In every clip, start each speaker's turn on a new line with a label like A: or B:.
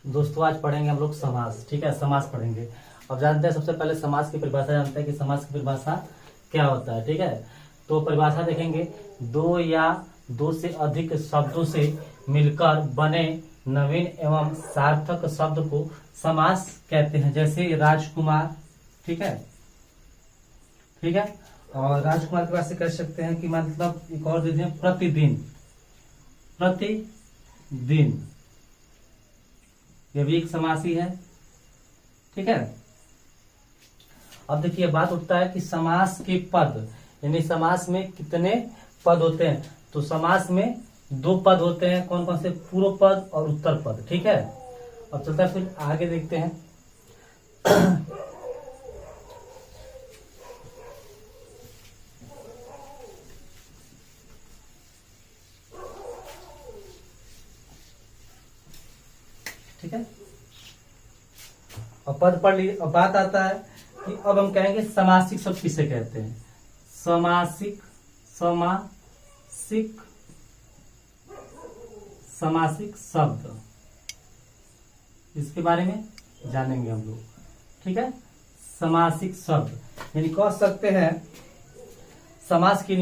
A: दोस्तों आज पढ़ेंगे हम लोग समास। ठीक है, समास पढ़ेंगे। अब जानते हैं सबसे पहले समास की परिभाषा जानते हैं कि समास की परिभाषा क्या होता है। ठीक है, तो परिभाषा देखेंगे, दो या दो से अधिक शब्दों से मिलकर बने नवीन एवं सार्थक शब्द को समास कहते हैं। जैसे राजकुमार। ठीक है, ठीक है। और राजकुमार की बात से कह सकते हैं कि मतलब एक और दे दें, प्रतिदिन। प्रतिदिन यह भी एक समास ही है। ठीक है। अब देखिए बात उठता है कि समास के पद, यानी समास में कितने पद होते हैं। तो समास में दो पद होते हैं। कौन कौन से? पूर्व पद और उत्तर पद। ठीक है। अब चलता है फिर आगे देखते हैं। ठीक है, और पद पढ़ लीजिए। अब बात आता है कि अब हम कहेंगे समासिक शब्द किसे कहते हैं। समासिक समासिक समासिक शब्द, इसके बारे में जानेंगे हम लोग। ठीक है, समासिक शब्द यानी कह सकते हैं समास के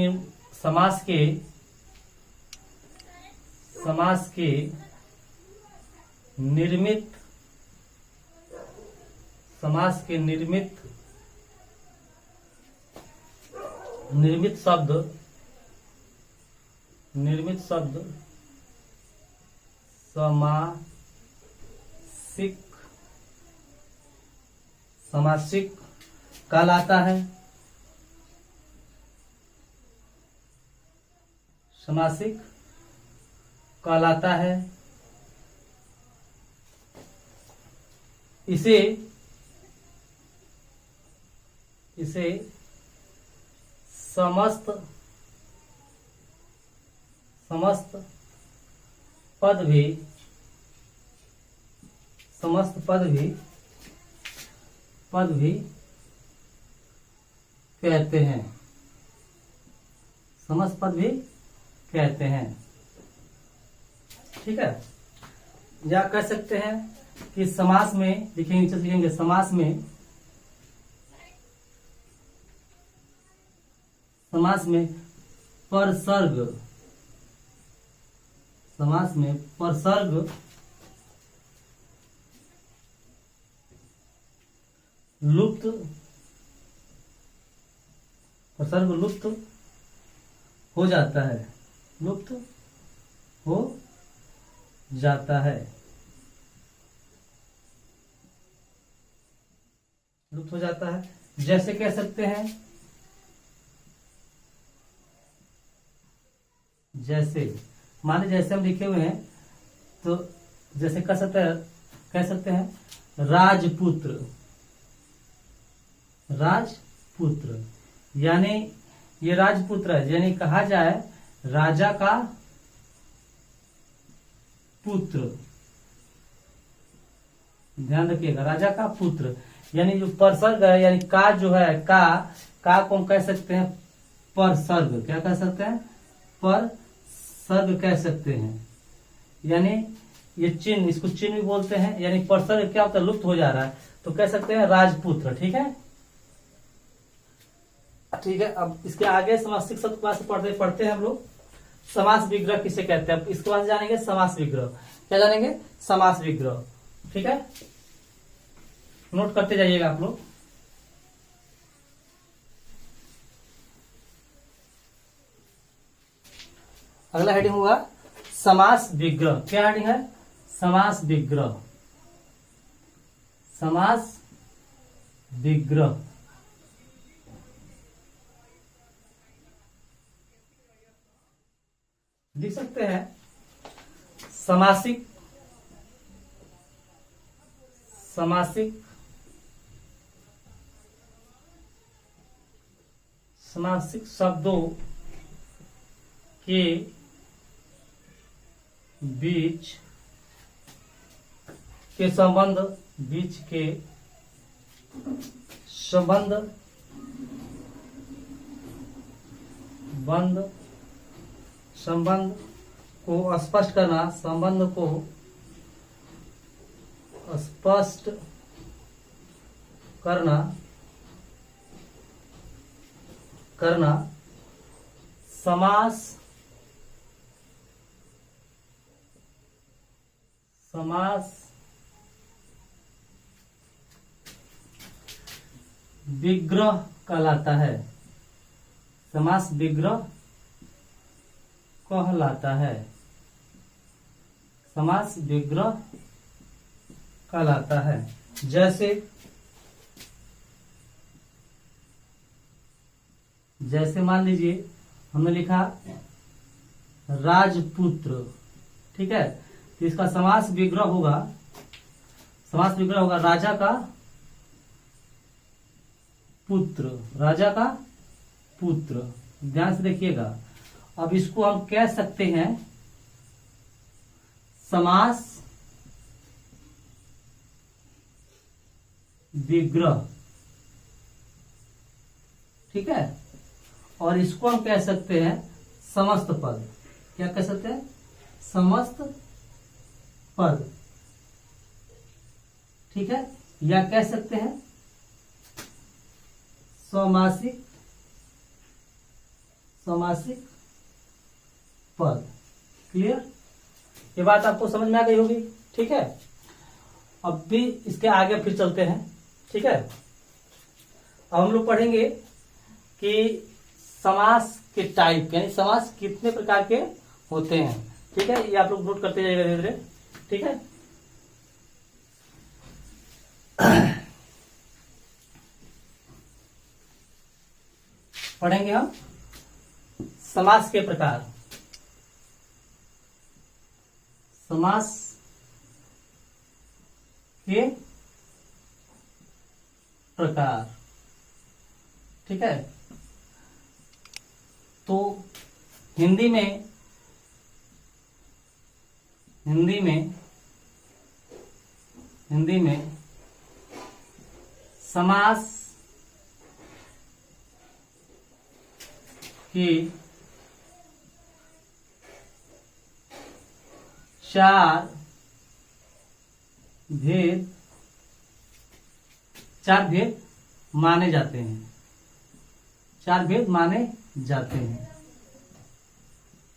A: निर्मित समास के निर्मित शब्द समासिक कहलाता है। समासिक कहलाता है। इसे समस्त पद भी कहते हैं। समस्त पद भी कहते हैं। ठीक है, या कह सकते हैं कि समास में देखिए, नीचे लिखेंगे समास में परसर्ग लुप्त हो जाता है। लुप्त हो जाता है। लुप्त हो जाता है। जैसे कह सकते हैं, जैसे माने जैसे हम लिखे हुए हैं, तो जैसे कह सकते हैं राजपुत्र। राजपुत्र यानी ये राजपुत्र है, यानी कहा जाए राजा का पुत्र। ध्यान रखिएगा, राजा का पुत्र। यानी जो परसर्ग है, यानी का जो है, का को हम कह सकते हैं परसर्ग। क्या कह सकते हैं? परसर्ग कह सकते हैं। यानी ये चिन्ह, इसको चिन्ह भी बोलते हैं। यानी परसर्ग क्या होता है? लुप्त हो जा रहा है, तो कह सकते हैं राजपुत्र। ठीक है, ठीक है। अब इसके आगे समासिक शब्द क्लास पढ़ते हैं हम लोग। समास विग्रह किसे कहते हैं? अब इसके बाद जानेंगे समास विग्रह। क्या जानेंगे? समास विग्रह। ठीक है, नोट करते जाइएगा आप लोग। अगला हेडिंग हुआ समास विग्रह। क्या हेडिंग है? समास विग्रह। समास विग्रह लिख सकते हैं समासिक शब्दों के बीच के संबंध को स्पष्ट करना, संबंध को स्पष्ट करना समास विग्रह कहलाता है। समास विग्रह कहलाता है। समास विग्रह कहलाता है। जैसे मान लीजिए हमने लिखा राजपुत्र, ठीक है, तो इसका समास विग्रह होगा राजा का पुत्र, राजा का पुत्र। ध्यान से देखिएगा। अब इसको हम कह सकते हैं समास विग्रह, ठीक है, और इसको हम कह सकते हैं समस्त पद। क्या कह सकते हैं? समस्त पद, ठीक है, या कह सकते हैं समासिक पद। क्लियर? ये बात आपको समझ में आ गई होगी, ठीक है। अब भी इसके आगे फिर चलते हैं, ठीक है। अब हम लोग पढ़ेंगे कि समास के टाइप, यानी समास कितने प्रकार के होते हैं, ठीक है। ये आप लोग नोट करते जाइएगा धीरे धीरे, ठीक है। पढ़ेंगे हम समास के प्रकार। समास के प्रकार, ठीक है। तो हिंदी में समास की चार भेद माने जाते हैं।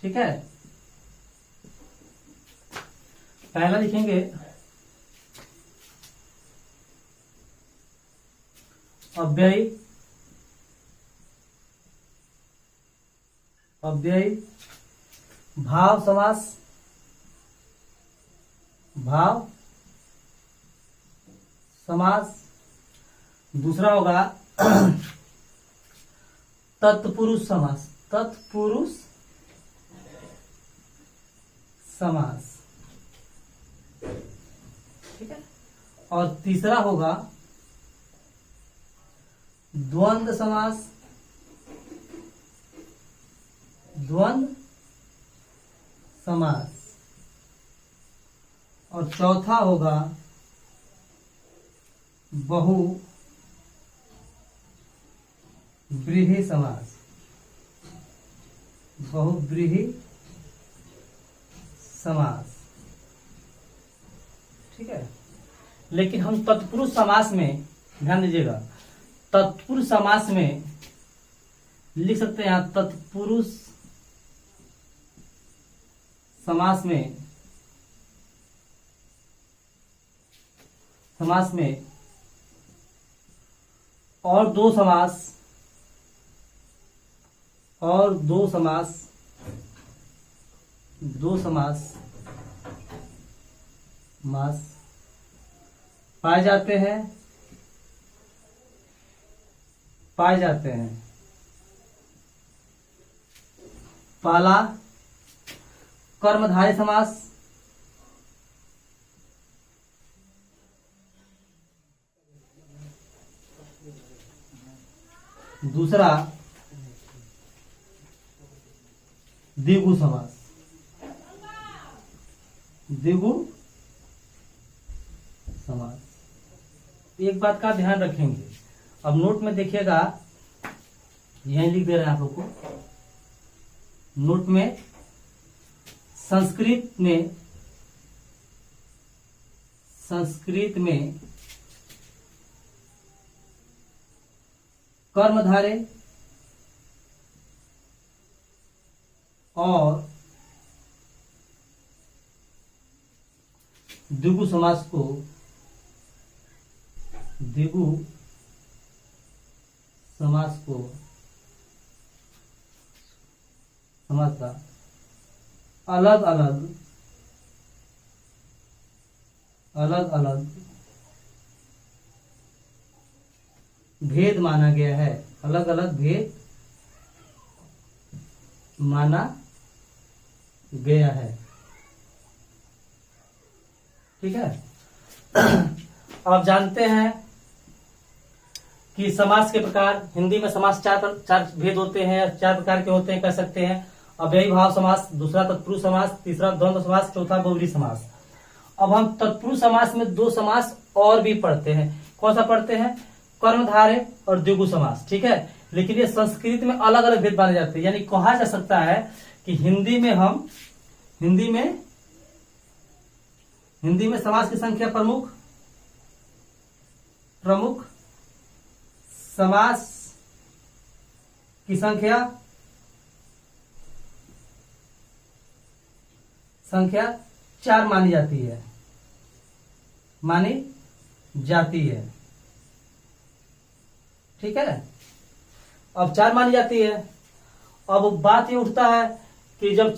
A: ठीक है। पहला लिखेंगे अव्ययी भाव समास, दूसरा होगा तत्पुरुष समास, ठीक है। और तीसरा होगा द्वंद्व समास, और चौथा होगा बहुव्रीहि समास, ठीक है। लेकिन हम तत्पुरुष समास में ध्यान दीजिएगा, तत्पुरुष समास में लिख सकते हैं यहां तत्पुरुष समास में और दो समास पाए जाते हैं। पहला कर्मधारय समास, दूसरा द्विगु समास। एक बात का ध्यान रखेंगे, अब नोट में देखिएगा, यहीं लिख दे रहे हैं आप लोग को। नोट में संस्कृत में संस्कृत में कर्मधारय और द्विगु समास को समास का अलग अलग भेद माना गया है, अलग अलग भेद माना गया है। ठीक है। अब जानते हैं कि समास के प्रकार। हिंदी में समास चार भेद होते हैं, 4 प्रकार के होते हैं, कह सकते हैं। अव्ययी भाव समास, दूसरा तत्पुरुष समास, तीसरा द्वंद्व समास, चौथा बहुव्रीहि समास। अब हम तत्पुरुष समास में 2 समास और भी पढ़ते हैं। कौन सा पढ़ते हैं? कर्मधारय और द्विगु समास। ठीक है। लेकिन ये संस्कृत में अलग अलग भेद माने जाते हैं। यानी कहा जा सकता है कि हिंदी में समास की संख्या प्रमुख समास की संख्या 4 मानी जाती है। ठीक है। अब 4 मानी जाती है। अब बात ये उठता है कि जब